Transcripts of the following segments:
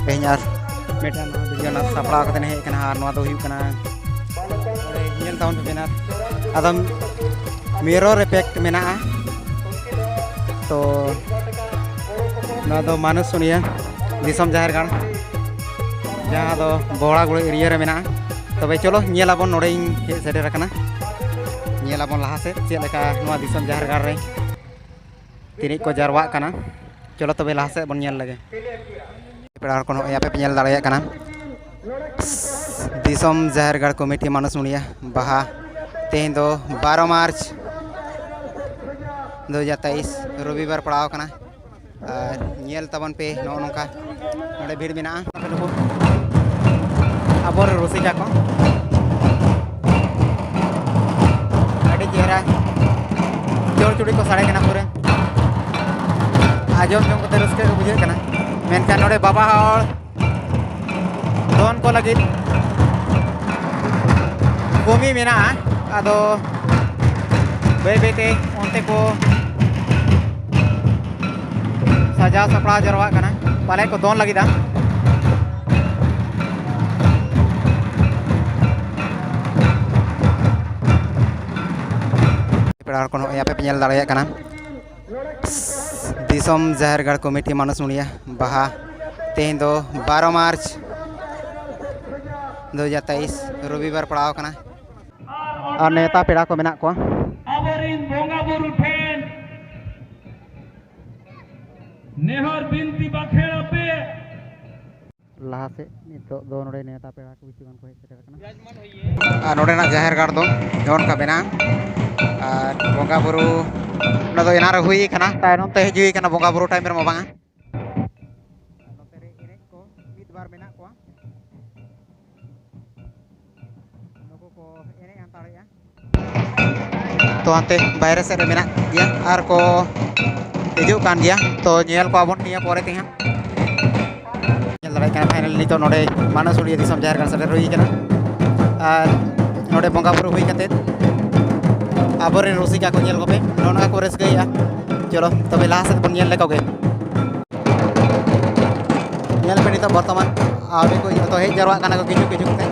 Tehnyar medan video na sapla katene he kana har noa do hiu kana nyel tahun benar adam mirror effect mena to noa do manushmuriya disom jahar garh jaha do bohra gule area re mena tobe cholo nyelabon node he seder akana nyelabon laha se chet leka noa disom jahar garh re tinik ko jarwa kana cholo tobe laha se bon nyel lage perar kono ya pe nyel dare kana disom jahar garh committee manushmuriya baha tehn do 12 मार्च 2023 रविवार पड़ाव kana और nyel tabon pe no nongka node bhid mena abor rusika ko adi chehra jor chudi ko sare kana pure ajom jom kote ruske ko bujhe kana menkan node baba hor don ko lagi bumi mena ado bete onte ko sajau sapla jarwa kana pale ko don lagi da perar kono ya pe nyel dare kana disom jahar garh committee manushmuriya baha tehn do 12 मार्च 2023 रविवार पड़ाव kana और नेता पेड़ा को मेना को abarin bonga buru ten nehor binti bakhera pe laha se nito do node नेता पेड़ा को बिचिवन को हेसे kana और नोडे ना जहर गाड़ दो जोन का बेना और bonga buru ना दो एनार हुई kana तायनोम ते हिजुई kana bonga buru टाइम रे मबांगा नोते रे इने को मिद बार मेना को नको को एने अंतारे या तो ante bayre se mena dia ar ko hijuk kan dia to nyel ko abon niya pore tiha nyel dare kana final nito node manushmuriya disom jahar garh sare roi kana ar node bonga buru hui kate aborin rusika ko nyel gope nona ko res gaya cholo tobe laha se bon nyel le koge nyel pe nito bortoman abe ko to hej jarwa kana ko kichu kichu te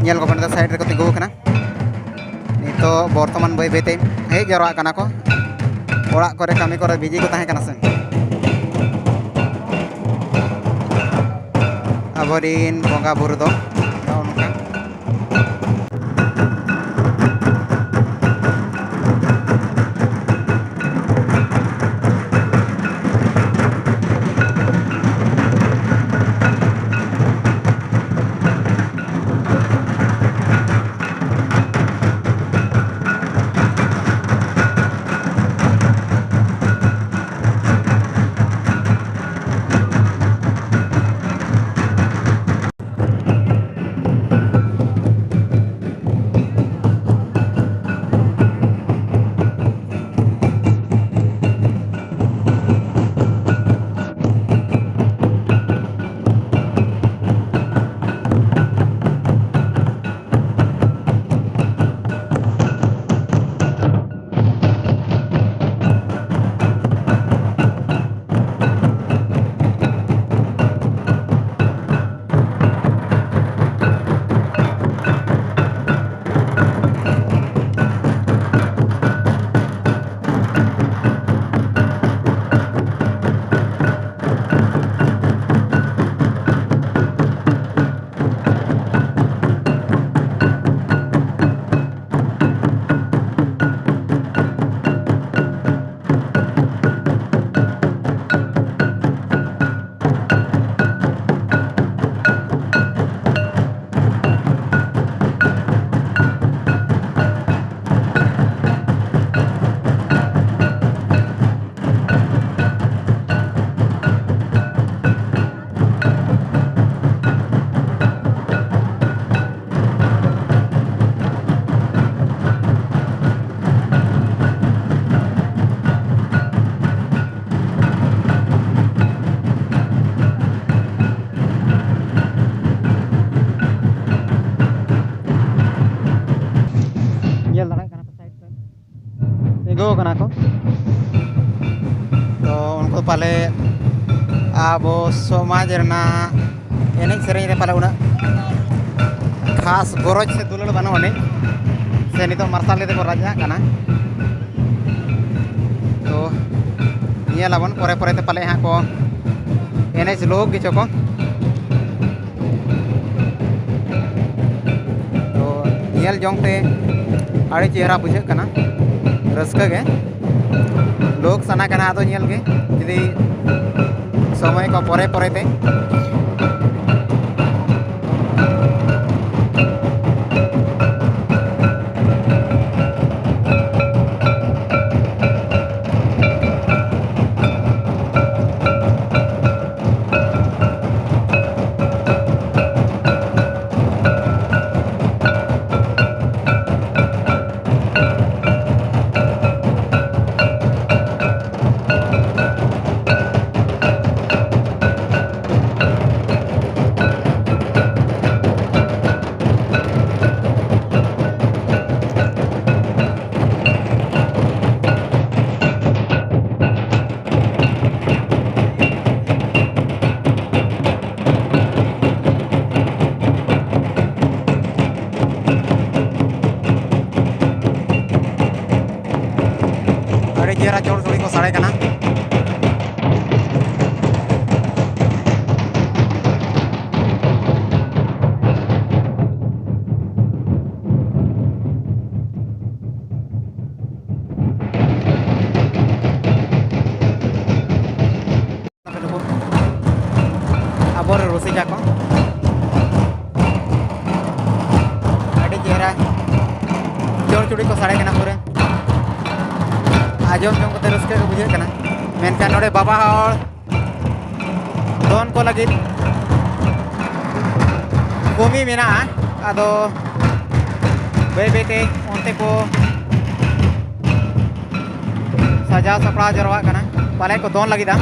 nyel ko benda side re ko tingu kana nito bortoman boy bete hej jarwa kana ko orak kore kami kore biji ko tahe kana se aborin bonga buru do onka पाले आबो समाज रना एनेज सेरेñ रे पाले उना खास गरज से दुलड़ बानुआनी से नितो मार्साल लेते को राजा कना तो नियलाबन परे परे ते पाले हाँ को एनेज लोग गिचो को तो नियल जोंग ते आड़ी चेहरा बुझे कना रस्का गे लोग सना कना आदो नियल गे जदी समय को परे परे ते चेहरा चोर चोरी को साड़े कना abor rusi jako adi chehra chor churi ko साड़े कना पूरे आजम जों को रस्के को बुझे कना मेनखान नोडे बाबा और दोन को लगी भूमि मेना आदो बे बेटे उनते को सजा सपड़ा जरवा कना पाले को दोन लगी दा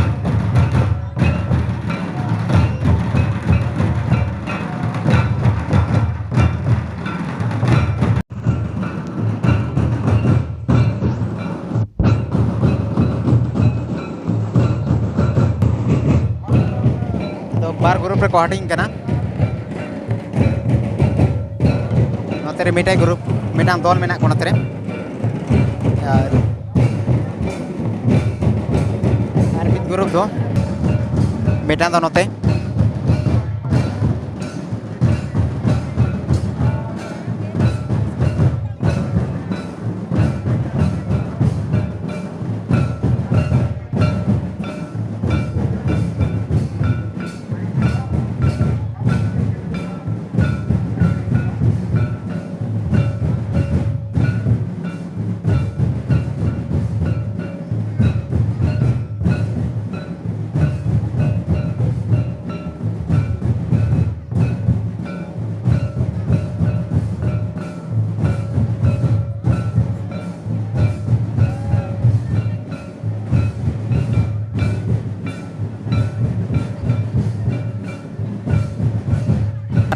बार ग्रुप रे को हाटिंग कना नोते रे मिटाई ग्रुप मिटांग दल मेना को नोते रे आर मिट ग्रुप दो मिटांग दो नोते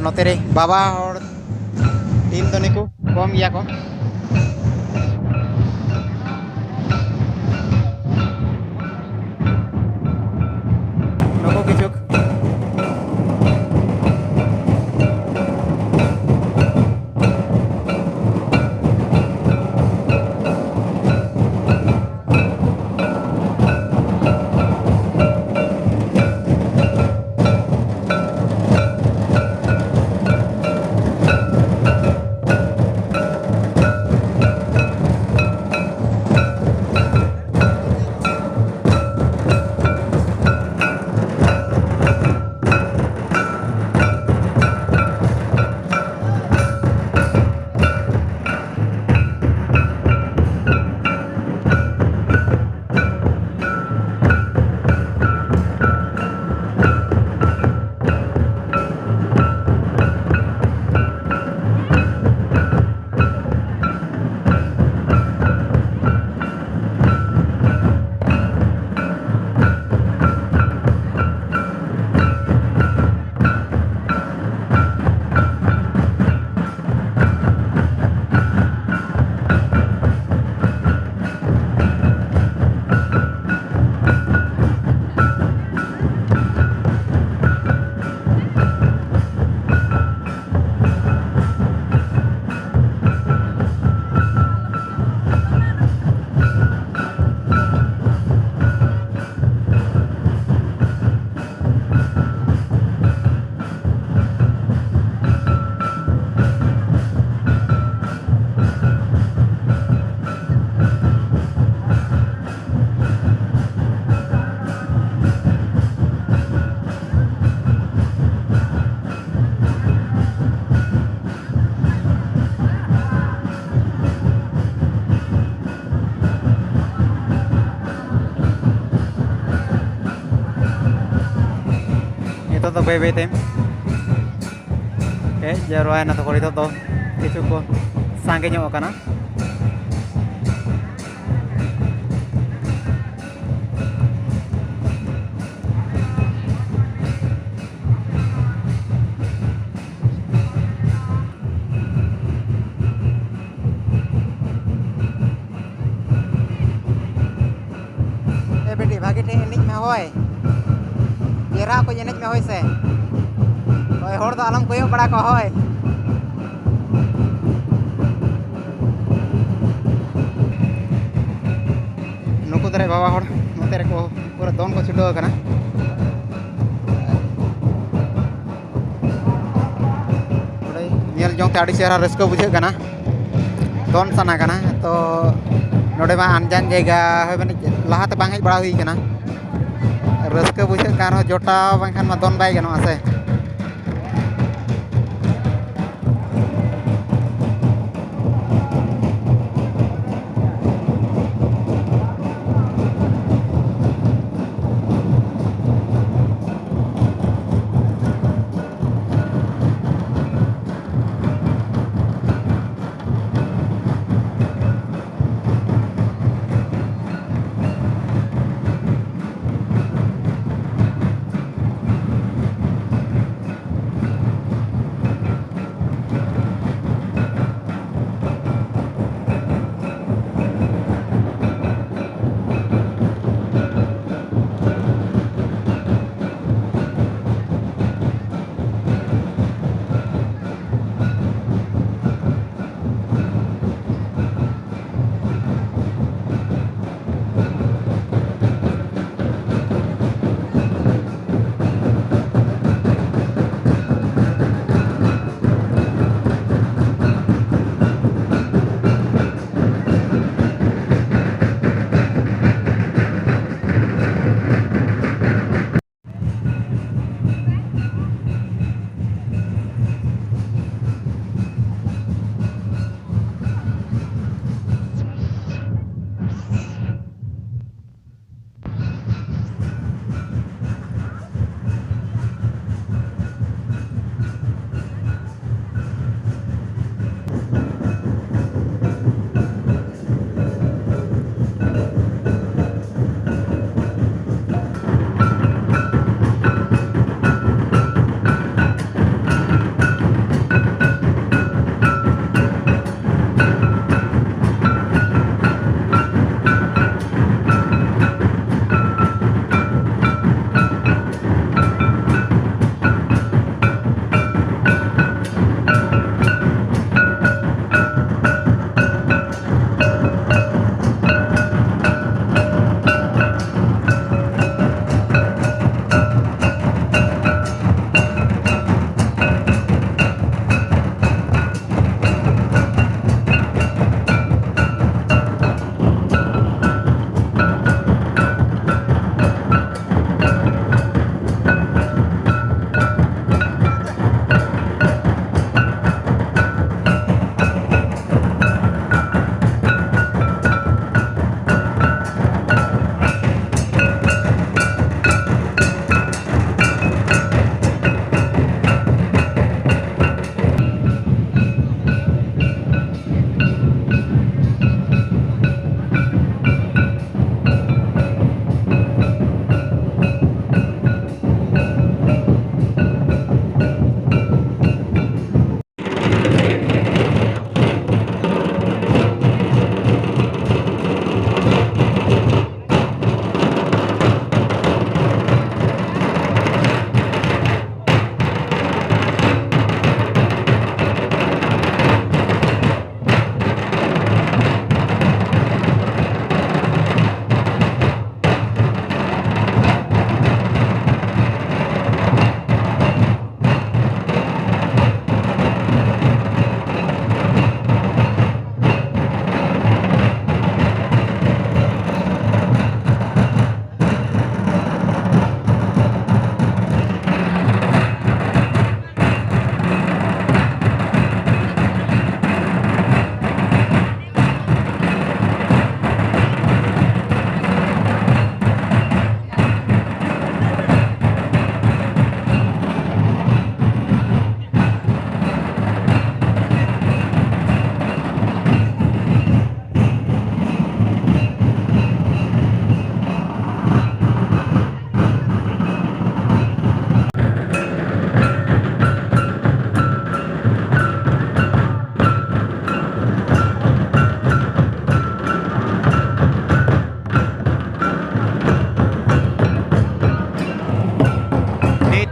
नोते रे बाबा और टीम तो निको कम गया को नको किचुक itu tuh bebe tim. Oke, jaruan atau kalau itu tuh cukup sangke nyok kana. Bedi bagi enej me hoy kira ko enej me hoy se hoy hor do alam koyo bada ko hoy nuku dare baba hor note re ko pura don ko chudo kana ore nyel jong te adi chehra rasko bujhe kana don sana kana to node ma anjan jaga hoy bani lahate bang hej bada hui kana raska bujhe kan ho jota bangkhan ma don bai gano ase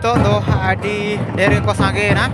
nitok do adi dari ko sange na.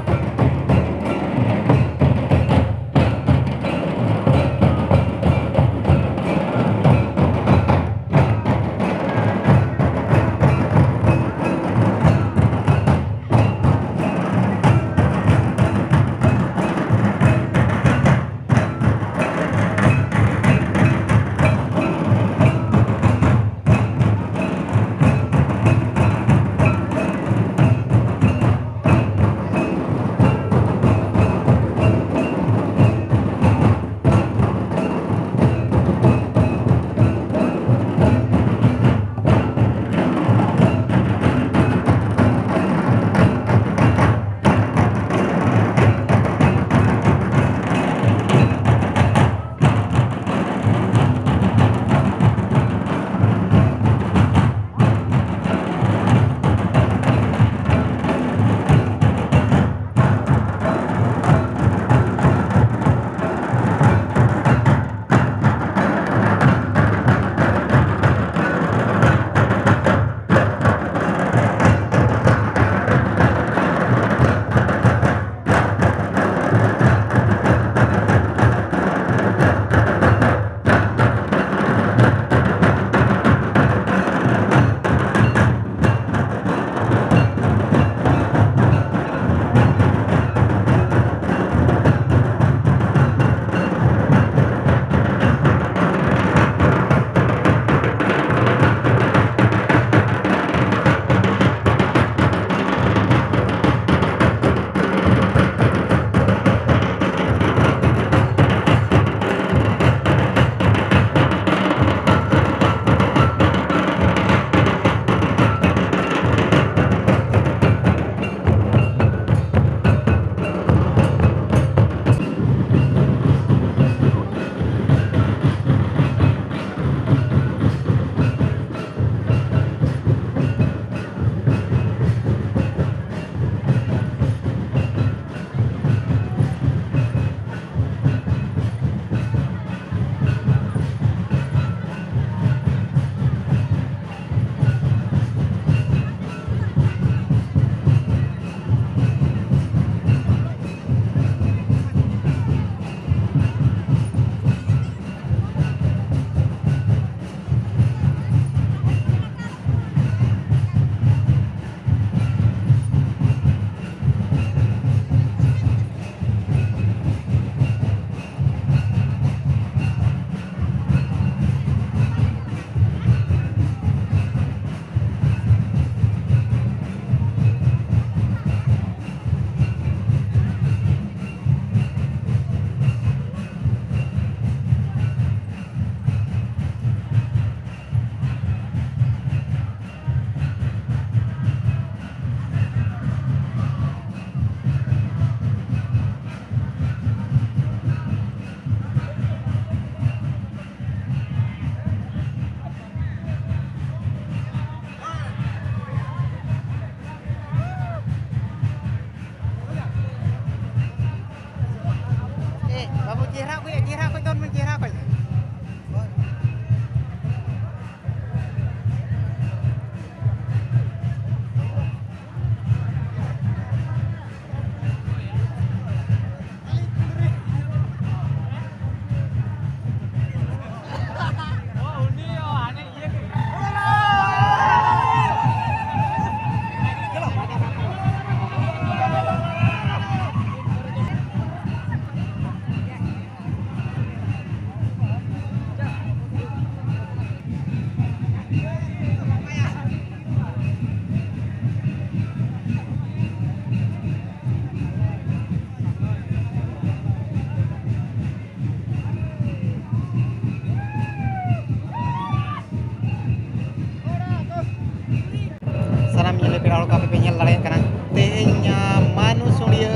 kalau KPP nya lalayan kana tehnya manushmuriya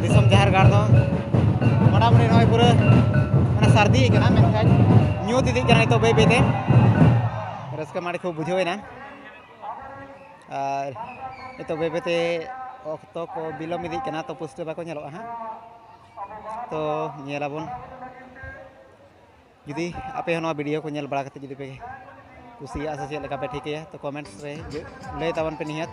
disom jahar garh do mana bune noy pura mana sardi kana menkan nyu titik jana itu bebe raska mari ko bujhoy na itu bebe te okto ko bilom idik kana to puste bako nyalo ha to nyelabon jadi apa yang video ko nyel bara kate jadi pe kusiya ase chek leka pe thik ya to comments re lay tawan pe nihat